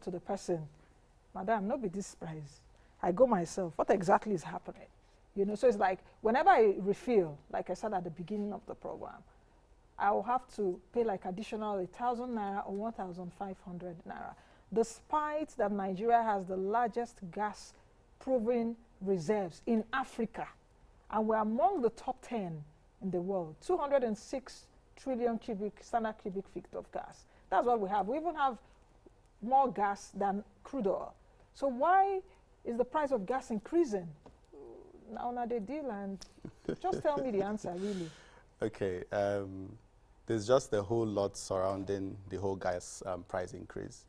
to the person, Madam, no be this price. I go myself. What exactly is happening? You know, so it's like whenever I refill, like I said at the beginning of the program, I will have to pay like additional 1,000 naira or 1,500 naira. Despite that Nigeria has the largest gas proven reserves in Africa, and we're among the top 10 in the world, 206 trillion standard cubic feet of gas. That's what we have. We even have more gas than crude oil. So why is the price of gas increasing? Now they deal, and just tell me the answer, really. Okay, there's just a whole lot surrounding the whole gas price increase.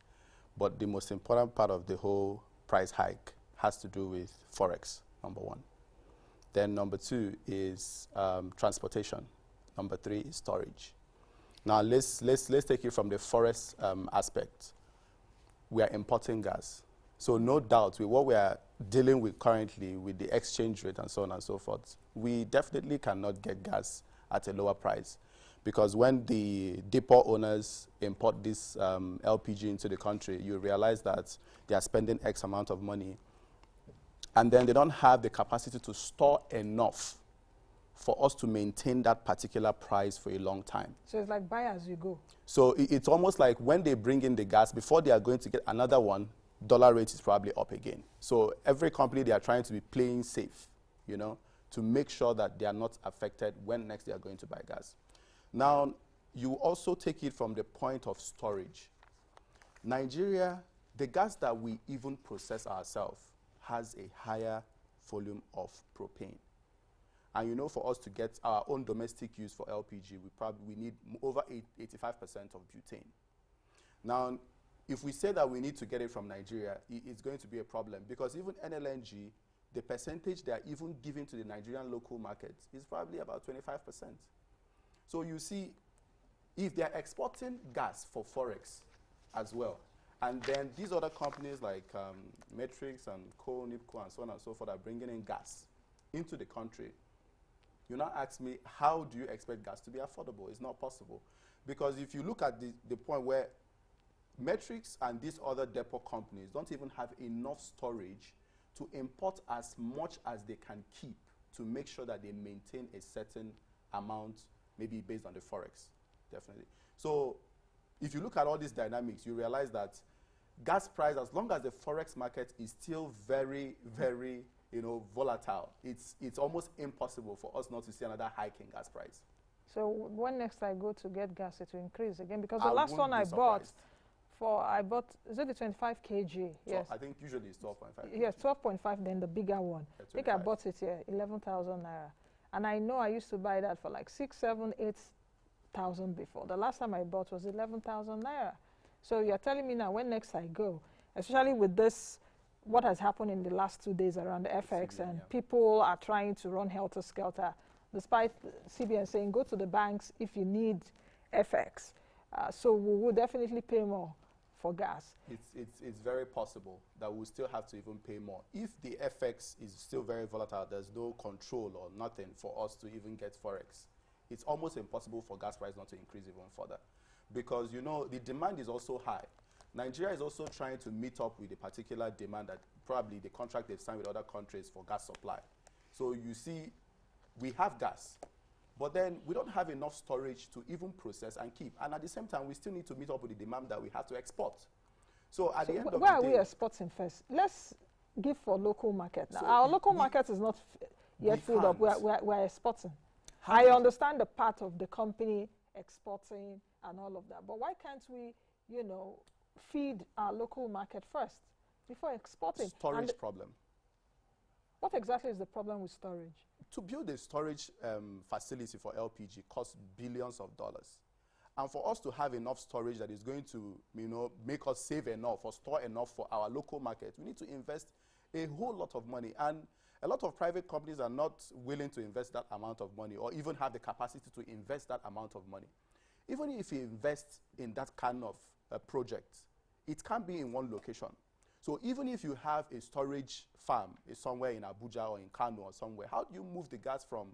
But the most important part of the whole price hike has to do with Forex, number one. Then number two is transportation. Number three is storage. Now let's take it from the Forex aspect. We are importing gas. So no doubt with what we are dealing with currently with the exchange rate and so on and so forth, we definitely cannot get gas at a lower price. Because when the depot owners import this LPG into the country, you realize that they are spending X amount of money. And then they don't have the capacity to store enough for us to maintain that particular price for a long time. So it's like buy as you go. So it's almost like when they bring in the gas, before they are going to get another one, dollar rate is probably up again. So every company, they are trying to be playing safe, you know, to make sure that they are not affected when next they are going to buy gas. Now, you also take it from the point of storage. Nigeria, the gas that we even process ourselves has a higher volume of propane. And you know, for us to get our own domestic use for LPG, we need over 85% of butane. Now, if we say that we need to get it from Nigeria, it's going to be a problem, because even NLNG, the percentage they are even giving to the Nigerian local market is probably about 25%. So you see, if they are exporting gas for Forex as well, and then these other companies like Matrix and Co, NIPCO, and so on and so forth are bringing in gas into the country, you now ask me, how do you expect gas to be affordable? It's not possible. Because if you look at the point where Matrix and these other depot companies don't even have enough storage to import as much as they can keep to make sure that they maintain a certain amount, maybe based on the Forex, definitely. So if you look at all these dynamics, you realize that gas price, as long as the Forex market is still very, very, you know, volatile, it's almost impossible for us not to see another hike in gas price. So when next I go to get gas, it will increase again? Because the last one I bought, is it the 25 kg? Yes. I think usually it's 12.5. Yes, 12.5, then the bigger one. I think I bought it here, 11,000 naira. And I know I used to buy that for like 6, 7, 8,000 before. The last time I bought was 11,000 naira. So you're telling me now when next I go, especially with this, what has happened in the last 2 days around the FX, and yeah, people are trying to run helter-skelter, despite CBN saying go to the banks if you need FX. So we will definitely pay more for gas. It's very possible that we'll still have to even pay more. If the FX is still very volatile, there's no control or nothing for us to even get Forex, it's almost impossible for gas price not to increase even further. Because, you know, the demand is also high. Nigeria is also trying to meet up with the particular demand that probably the contract they've signed with other countries for gas supply. So you see, we have gas, but then we don't have enough storage to even process and keep. And at the same time, we still need to meet up with the demand that we have to export. So at the end of the day... Where are we exporting first? Let's give for local market. Now, our local market is not yet filled up. We're exporting. I understand the part of the company exporting and all of that, but why can't we, you know, feed our local market first before exporting? Storage problem. What exactly is the problem with storage? To build a storage facility for LPG costs billions of dollars. And for us to have enough storage that is going to, you know, make us save enough or store enough for our local market, we need to invest a whole lot of money. And a lot of private companies are not willing to invest that amount of money or even have the capacity to invest that amount of money. Even if you invest in that kind of project, it can't be in one location. So even if you have a storage farm somewhere in Abuja or in Kano or somewhere, how do you move the gas from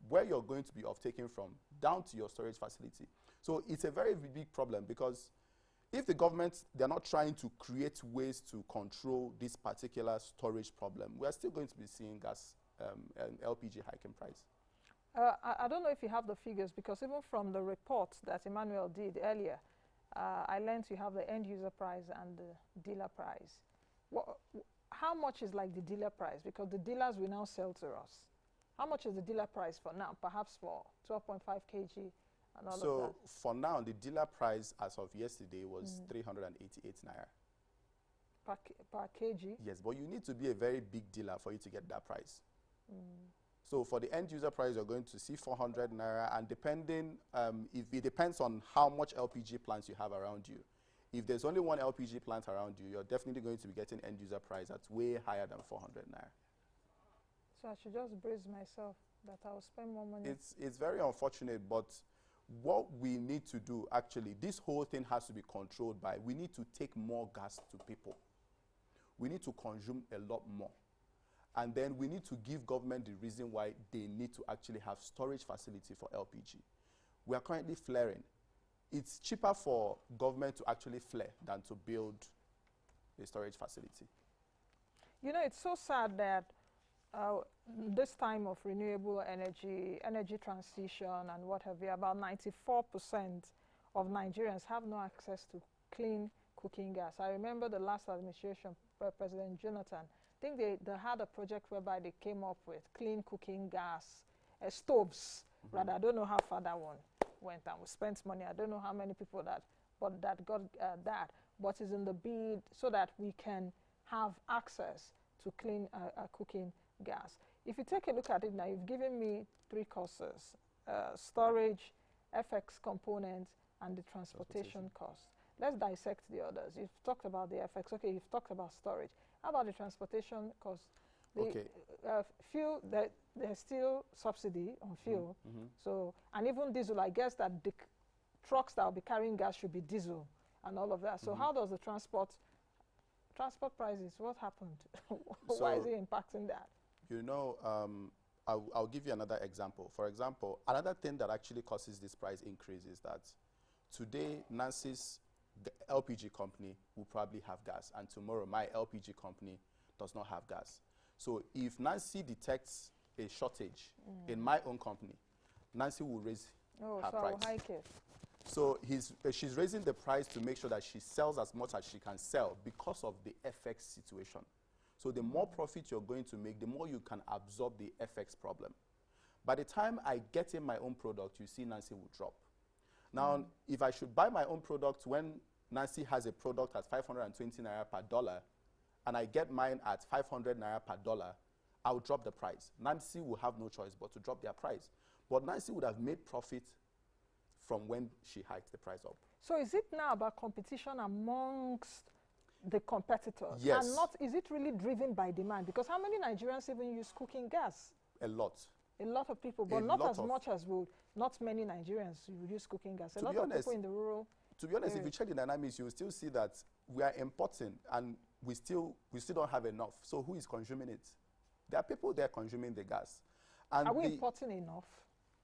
where you're going to be off-taking from down to your storage facility? So it's a very big problem, because if the government, they're not trying to create ways to control this particular storage problem, we are still going to be seeing gas and LPG hike in price. I don't know if you have the figures, because even from the report that Emmanuel did earlier, I learned you have the end user price and the dealer price. How much is like the dealer price? Because the dealers will now sell to us. How much is the dealer price for now? Perhaps for 12.5 kg and all of that. So for now, the dealer price as of yesterday was 388 naira. Per kg? Yes, but you need to be a very big dealer for you to get that price. So for the end user price, you're going to see 400 naira, and depending, if it depends on how much LPG plants you have around you. If there's only one LPG plant around you, you're definitely going to be getting end user price that's way higher than 400 naira. So I should just brace myself that I'll spend more money. It's very unfortunate, but what we need to do, actually, this whole thing has to be controlled by, we need to take more gas to people. We need to consume a lot more. And then we need to give government the reason why they need to actually have storage facility for LPG. We are currently flaring. It's cheaper for government to actually flare than to build a storage facility. You know, it's so sad that this time of renewable energy transition and what have you, about 94% of Nigerians have no access to clean cooking gas. I remember the last administration, President Jonathan, I think they had a project whereby they came up with clean cooking gas, stoves, rather. I don't know how far that one went, and we spent money. I don't know how many people that got that, but it's in the bid so that we can have access to clean cooking gas. If you take a look at it now, you've given me 3 courses: storage, FX component, and the transportation cost. Let's dissect the others. You've talked about the FX. Okay, you've talked about storage. How about the transportation cost? Okay. Fuel, there's still subsidy on fuel. So, and even diesel, I guess that the trucks that will be carrying gas should be diesel and all of that. So how does the transport prices, what happened? Why is it impacting that? You know, I'll give you another example. For example, another thing that actually causes this price increase is that today, Nancy's LPG company will probably have gas, and tomorrow my LPG company does not have gas. So if Nancy detects a shortage in my own company, Nancy will raise her price. I'll hike it. So she's raising the price to make sure that she sells as much as she can sell because of the FX situation. So the more profit you're going to make, the more you can absorb the FX problem. By the time I get in my own product, you see Nancy will drop. Now, if I should buy my own product when Nancy has a product at 520 naira per dollar, and I get mine at 500 naira per dollar, I'll drop the price. Nancy will have no choice but to drop their price. But Nancy would have made profit from when she hiked the price up. So is it now about competition amongst the competitors? Yes. And not, is it really driven by demand? Because how many Nigerians even use cooking gas? A lot. A lot of people, but not as much as would. Not many Nigerians use cooking gas. A lot of people in the rural. To be honest, if you check the dynamics, you will still see that we are importing and we still don't have enough. So who is consuming it? There are people there consuming the gas. And are we importing enough?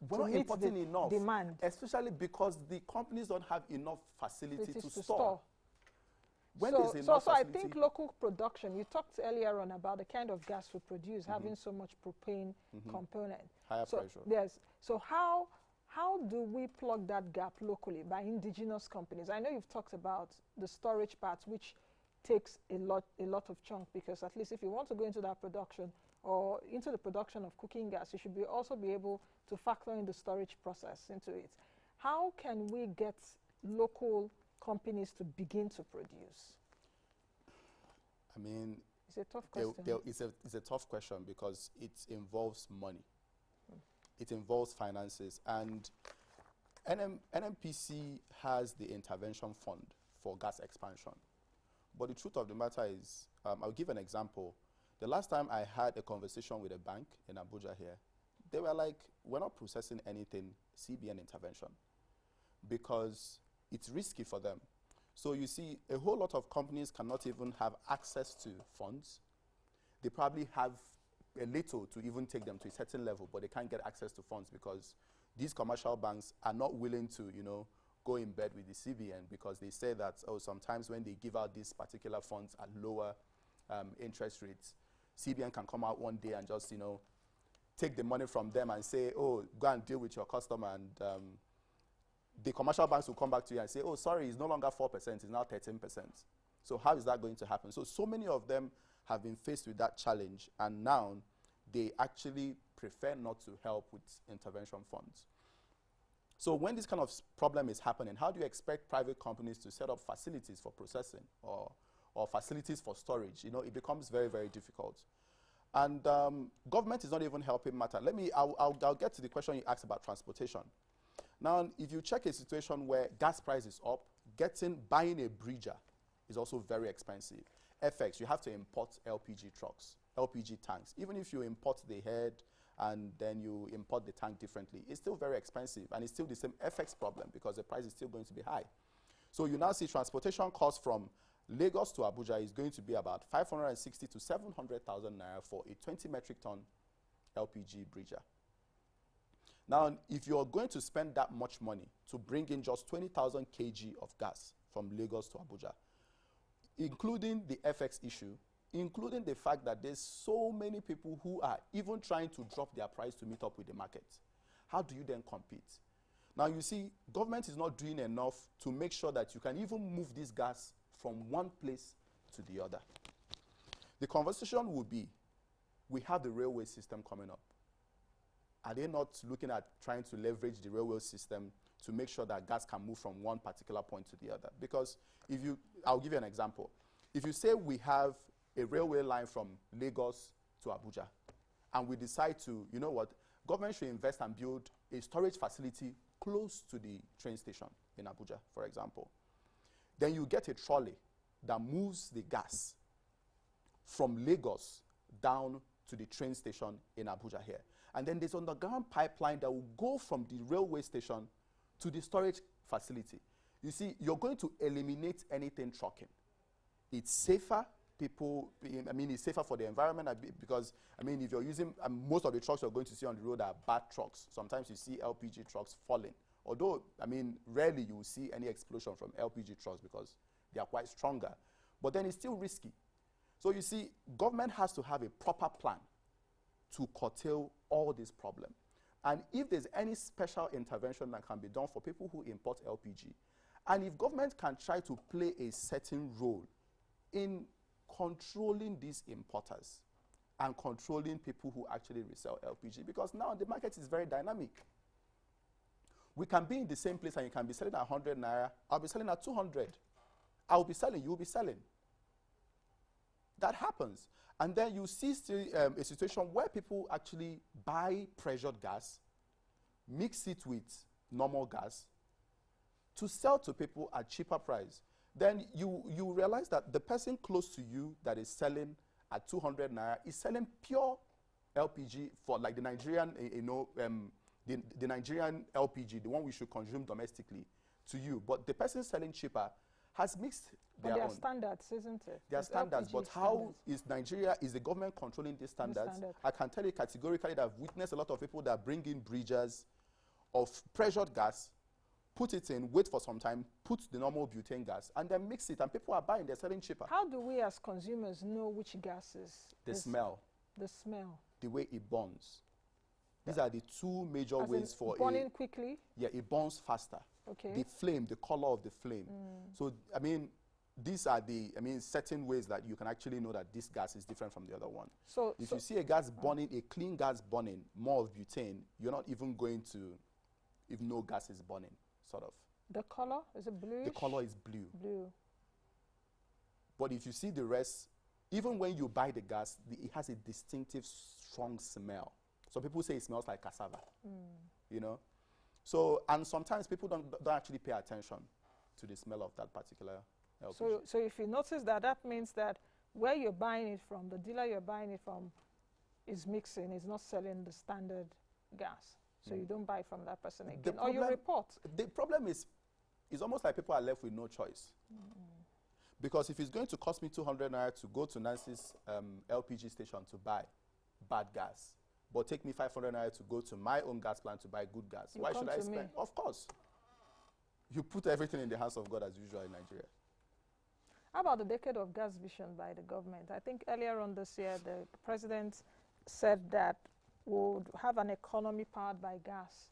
We're not importing enough. Demand. Especially because the companies don't have enough facility to store. So I think local production, you talked earlier on about the kind of gas we produce, having so much propane component. Higher pressure. Yes. So how do we plug that gap locally by indigenous companies? I know you've talked about the storage part, which takes a lot of chunk, because at least if you want to go into that production or into the production of cooking gas, you should also be able to factor in the storage process into it. How can we get local companies to begin to produce? I mean, it's a tough question. It's a tough question because it involves money. It involves finances. And NMPC has the intervention fund for gas expansion. But the truth of the matter is, I'll give an example. The last time I had a conversation with a bank in Abuja here, they were like, we're not processing anything CBN intervention because it's risky for them. So you see, a whole lot of companies cannot even have access to funds. They probably have a little to even take them to a certain level, but they can't get access to funds because these commercial banks are not willing to, go in bed with the CBN because they say that, oh, sometimes when they give out these particular funds at lower interest rates, CBN can come out one day and just, take the money from them and say, oh, go and deal with your customer. And the commercial banks will come back to you and say, oh, sorry, it's no longer 4%, it's now 13%. So how is that going to happen? So many of them have been faced with that challenge, and now they actually prefer not to help with intervention funds. So when this kind of problem is happening, how do you expect private companies to set up facilities for processing or facilities for storage? It becomes very, very difficult. And government is not even helping matter. I'll get to the question you asked about transportation. Now, if you check a situation where gas price is up, buying a breeder is also very expensive. FX, you have to import LPG trucks, LPG tanks. Even if you import the head and then you import the tank differently, it's still very expensive, and it's still the same FX problem because the price is still going to be high. So you now see transportation costs from Lagos to Abuja is going to be about 560 to 700,000 naira for a 20 metric ton LPG breeder. Now, if you're going to spend that much money to bring in just 20,000 kg of gas from Lagos to Abuja, including the FX issue, including the fact that there's so many people who are even trying to drop their price to meet up with the market, how do you then compete? Now, you see, government is not doing enough to make sure that you can even move this gas from one place to the other. The conversation would be, we have the railway system coming up. Are they not looking at trying to leverage the railway system to make sure that gas can move from one particular point to the other? Because I'll give you an example. If you say we have a railway line from Lagos to Abuja, and we decide to, government should invest and build a storage facility close to the train station in Abuja, for example. Then you get a trolley that moves the gas from Lagos down to the train station in Abuja here. And then there's an underground pipeline that will go from the railway station to the storage facility. You see, you're going to eliminate anything trucking. It's safer. It's safer for the environment because, if you're using, most of the trucks you're going to see on the road are bad trucks. Sometimes you see LPG trucks falling. Although, rarely you will see any explosion from LPG trucks because they are quite stronger. But then it's still risky. So you see, government has to have a proper plan to curtail all this problem. And if there's any special intervention that can be done for people who import LPG, and if government can try to play a certain role in controlling these importers and controlling people who actually resell LPG, because now the market is very dynamic. We can be in the same place and you can be selling at 100 naira, I'll be selling at 200. I'll be selling, you'll be selling. That happens. And then you see a situation where people actually buy pressured gas, mix it with normal gas to sell to people at cheaper price. Then you realize that the person close to you that is selling at 200 naira is selling pure LPG for like the Nigerian, the Nigerian LPG, the one we should consume domestically, to you. But the person selling cheaper has mixed their own. Standards, isn't it? Their standards, but how is Nigeria, is the government controlling these standards? I can tell you categorically that I've witnessed a lot of people that bring in breeders of pressured gas, put it in, wait for some time, put the normal butane gas, and then mix it, and people are buying, they're selling cheaper. How do we as consumers know which gas is? The smell. The smell. The way it burns. These are the two major ways for burning quickly? Yeah, it burns faster. Okay. The flame, the color of the flame. So, these are the, certain ways that you can actually know that this gas is different from the other one. So if you see a gas burning, a clean gas burning, more of butane, you're not even going to, if no gas is burning, sort of. The color, is it bluish? The color is blue. Blue. But if you see the rest, even when you buy the gas, it has a distinctive, strong smell. So people say it smells like cassava, So, and sometimes people don't actually pay attention to the smell of that particular LPG. So if you notice that, that means that where you're buying it from, the dealer you're buying it from is mixing, is not selling the standard gas. So you don't buy from that person again, or you report. The problem is almost like people are left with no choice. Because if it's going to cost me 200 naira to go to Nancy's LPG station to buy bad gas, but take me 500 naira to go to my own gas plant to buy good gas, why should I spend? Of course. you put everything in the hands of God as usual in Nigeria. How about the decade of gas vision by the government? I think earlier on this year, the president said that we would have an economy powered by gas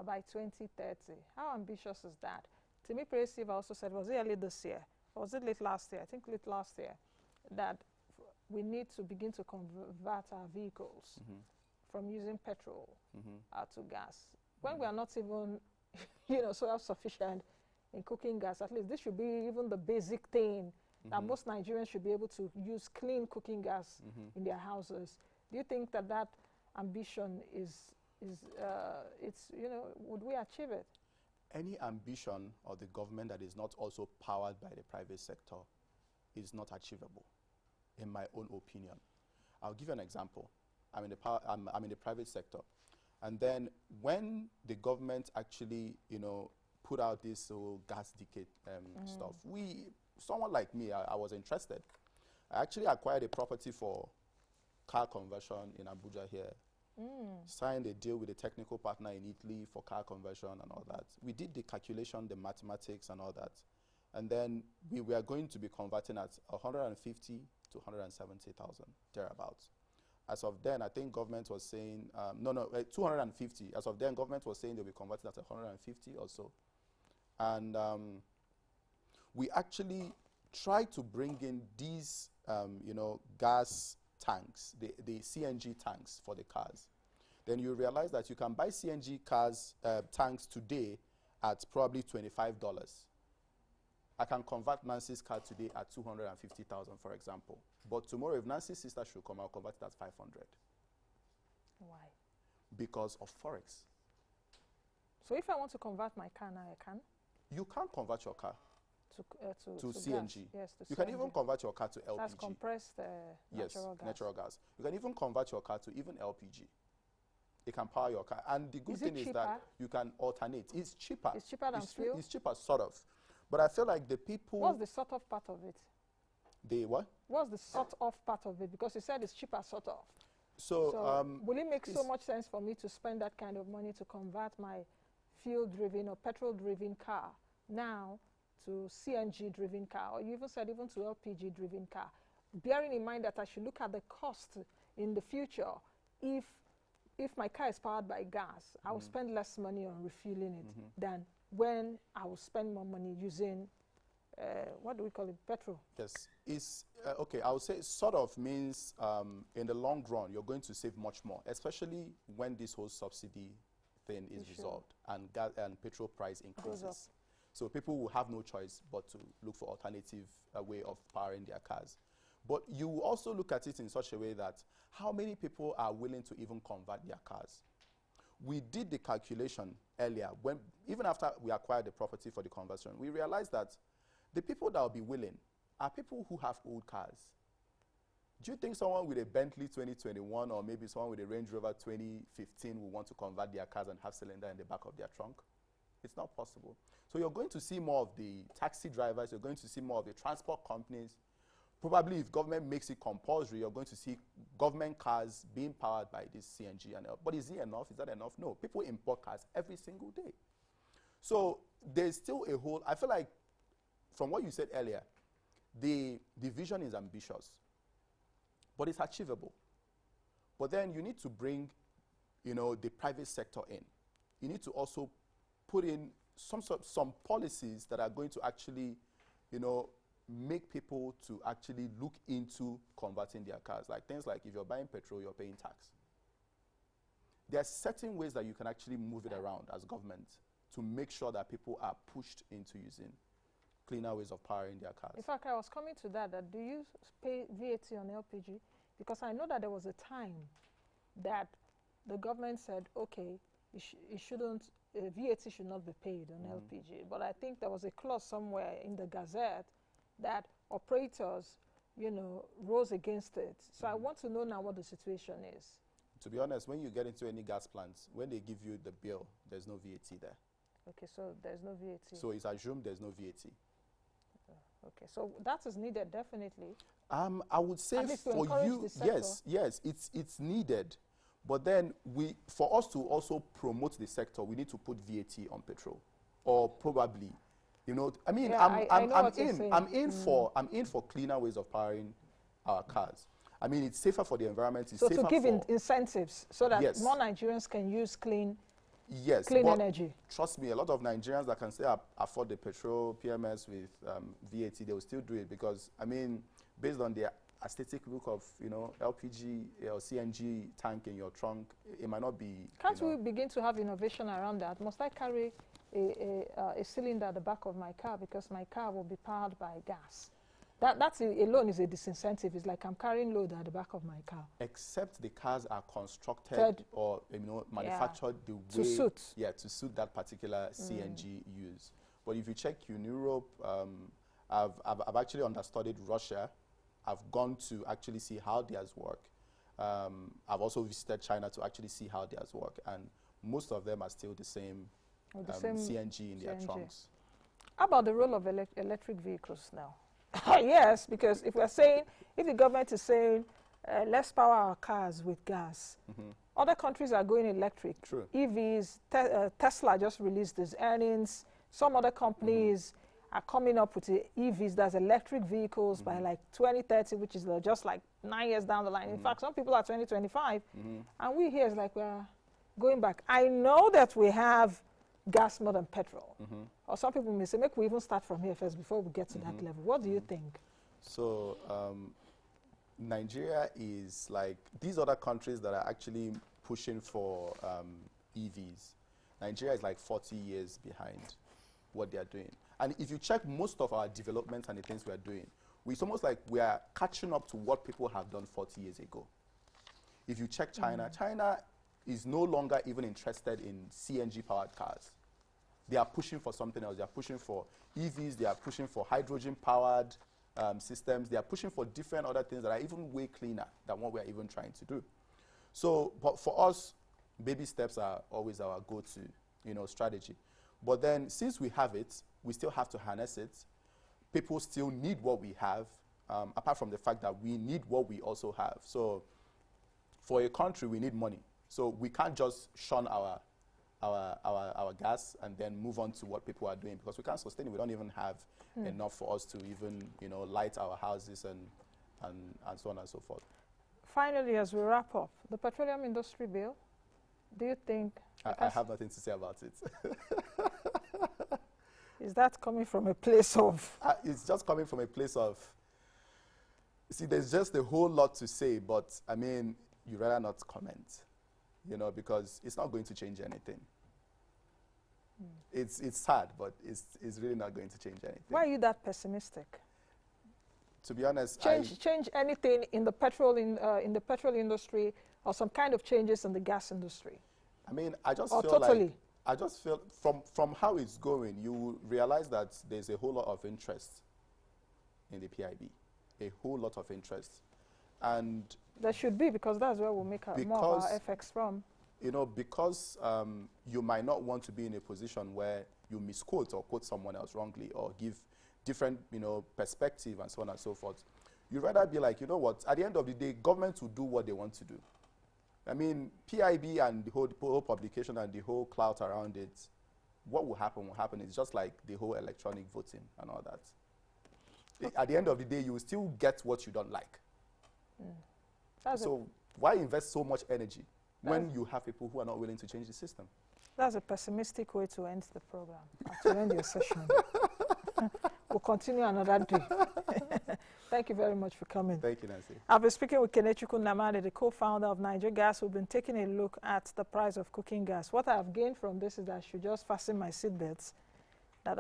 by 2030. How ambitious is that? Timi Presiva also said, was it early this year? Or was it late last year? I think late last year, that we need to begin to convert our vehicles from using petrol to gas. When we are not even, self-sufficient in cooking gas, at least this should be even the basic thing that most Nigerians should be able to use clean cooking gas in their houses. Do you think that that ambition would we achieve it? Any ambition of the government that is not also powered by the private sector is not achievable, in my own opinion. I'll give you an example. I'm in the private sector. And then when the government actually, put out this gas decade stuff, someone like me, I was interested. I actually acquired a property for car conversion in Abuja here. Signed a deal with a technical partner in Italy for car conversion and all that. We did the calculation, the mathematics and all that. And then we were going to be converting at 150 to 170,000, thereabouts. As of then, I think government was saying, 250. As of then, government was saying they'll be converted at 150 or so. And we actually tried to bring in these, gas tanks, the CNG tanks for the cars. Then you realize that you can buy CNG cars, tanks today at probably $25. I can convert Nancy's car today at 250,000, for example. But tomorrow, if Nancy's sister should come, I'll convert it at 500. Why? Because of Forex. So if I want to convert my car now, I can? You can't convert your car to CNG. Gas. Yes, to you CNG. can even convert your car to LPG. That's compressed natural gas. Natural gas. You can even convert your car to even LPG. It can power your car. And the good thing is that you can alternate. It's cheaper. It's cheaper than fuel? It's cheaper, sort of. But I feel like the people... What's the sort of part of it? The what? What's the sort of part of it? Because you said it's cheaper, sort of. So will it make so much sense for me to spend that kind of money to convert my fuel-driven or petrol-driven car now to CNG-driven car, or you even said even to LPG-driven car, bearing in mind that I should look at the cost in the future. If my car is powered by gas, I will spend less money on refueling it than when I will spend more money using, what do we call it, petrol? Yes. It's, okay, I would say sort of means in the long run, you're going to save much more, especially when this whole subsidy thing is resolved and gas and petrol price increases. So people will have no choice but to look for alternative way of powering their cars. But you will also look at it in such a way that how many people are willing to even convert their cars? We did the calculation earlier, even after we acquired the property for the conversion, we realized that the people that will be willing are people who have old cars. Do you think someone with a Bentley 2021 or maybe someone with a Range Rover 2015 will want to convert their cars and have cylinder in the back of their trunk? It's not possible. So you're going to see more of the taxi drivers, you're going to see more of the transport companies. Probably if government makes it compulsory, you're going to see government cars being powered by this CNG and but is it enough? Is that enough? No. People import cars every single day. So there's still a whole, I feel like from what you said earlier, the vision is ambitious, but it's achievable. But then you need to bring, the private sector in. You need to also put in some policies that are going to actually, make people to actually look into converting their cars. Like things like if you're buying petrol, you're paying tax. There are certain ways that you can actually move it around as government to make sure that people are pushed into using cleaner ways of powering their cars. In fact, I was coming to that do you pay VAT on LPG? Because I know that there was a time that the government said, okay, it shouldn't, VAT should not be paid on LPG. But I think there was a clause somewhere in the Gazette that operators, rose against it. So I want to know now what the situation is. To be honest, when you get into any gas plants, when they give you the bill, there's no VAT there. Okay, so there's no VAT. So it's assumed there's no VAT. Okay, so that is needed, definitely. I would say for you, yes, it's needed. But then for us to also promote the sector, we need to put VAT on petrol. or probably, you know, I mean, Yeah, I know what you're I'm saying. in for cleaner ways of powering our cars. I mean, it's safer for the environment. It's So safer to give for incentives so that Yes. more Nigerians can use clean yes, clean but energy. trust me, a lot of Nigerians that can say afford the petrol PMS with VAT, they will still do it because, I mean, based on their aesthetic look of, you know, LPG or CNG tank in your trunk, it might not be. Can't you know, we begin to have innovation around that? Must I carry a cylinder at the back of my car because my car will be powered by gas? That's alone is a disincentive. It's like I'm carrying load at the back of my car. Except the cars are constructed Third- or, you know, manufactured the way To suit. Yeah, to suit that particular CNG use. But if you check in Europe, I've actually understudied Russia. I've gone to actually see how theirs work. I've also visited China to actually see how theirs work, and most of them are still the same, With the same CNG in their CNG. trunks. How about the role of electric vehicles now? Yes, because if the government is saying, let's power our cars with gas, other countries are going electric. True. EVs, Tesla just released its earnings. Some other companies are coming up with the EVs, that's electric vehicles by like 2030, which is just like 9 years down the line. In fact, some people are 2025, and we here is like we're going back. I know that we have gas more than petrol. Or some people may say, make we even start from here first before we get to that level. What do you think? So Nigeria is like these other countries that are actually pushing for EVs. Nigeria is like 40 years behind what they are doing. And if you check most of our developments and the things we are doing, it's almost like we are catching up to what people have done 40 years ago. If you check China, China is no longer even interested in CNG-powered cars. They are pushing for something else. They are pushing for EVs. They are pushing for hydrogen-powered systems. They are pushing for different other things that are even way cleaner than what we are even trying to do. So, but for us, baby steps are always our go-to, you know, strategy. But then, since we have it, we still have to harness it. People still need what we have, apart from the fact that we need what we also have. So, for a country, we need money. So we can't just shun our gas and then move on to what people are doing because we can't sustain it. We don't even have enough for us to even, you know, light our houses and so on and so forth. Finally, as we wrap up, the petroleum industry bill, do you think... I have nothing to say about it. Is that coming from a place of... It's just coming from a place of... See, there's just a whole lot to say, but, I mean, you rather not comment. You know, because it's not going to change anything. It's sad, but it's really not going to change anything. Why are you that pessimistic? To be honest, change anything in the petrol industry, or some kind of changes in the gas industry. I mean, I just feel from how it's going, you will realize that there's a whole lot of interest in the PIB, a whole lot of interest, and there should be, because that's where we'll make more of our FX from. You know, because you might not want to be in a position where you misquote or quote someone else wrongly or give different, you know, perspective and so on and so forth. You'd rather be like, you know what, at the end of the day, government will do what they want to do. I mean, PIB and the whole publication and the whole clout around it, what will happen. It's just like the whole electronic voting and all that. Okay. At the end of the day, you will still get what you don't like. So why invest so much energy when you have people who are not willing to change the system? That's a pessimistic way to end the program, to end your session. We'll continue another day. Thank you very much for coming. Thank you, Nancy. I've been speaking with Kenechukwu Nnamani, the co-founder of Naija Gas. We've been taking a look at the price of cooking gas. What I've gained from this is that I should just fasten my seatbelts. That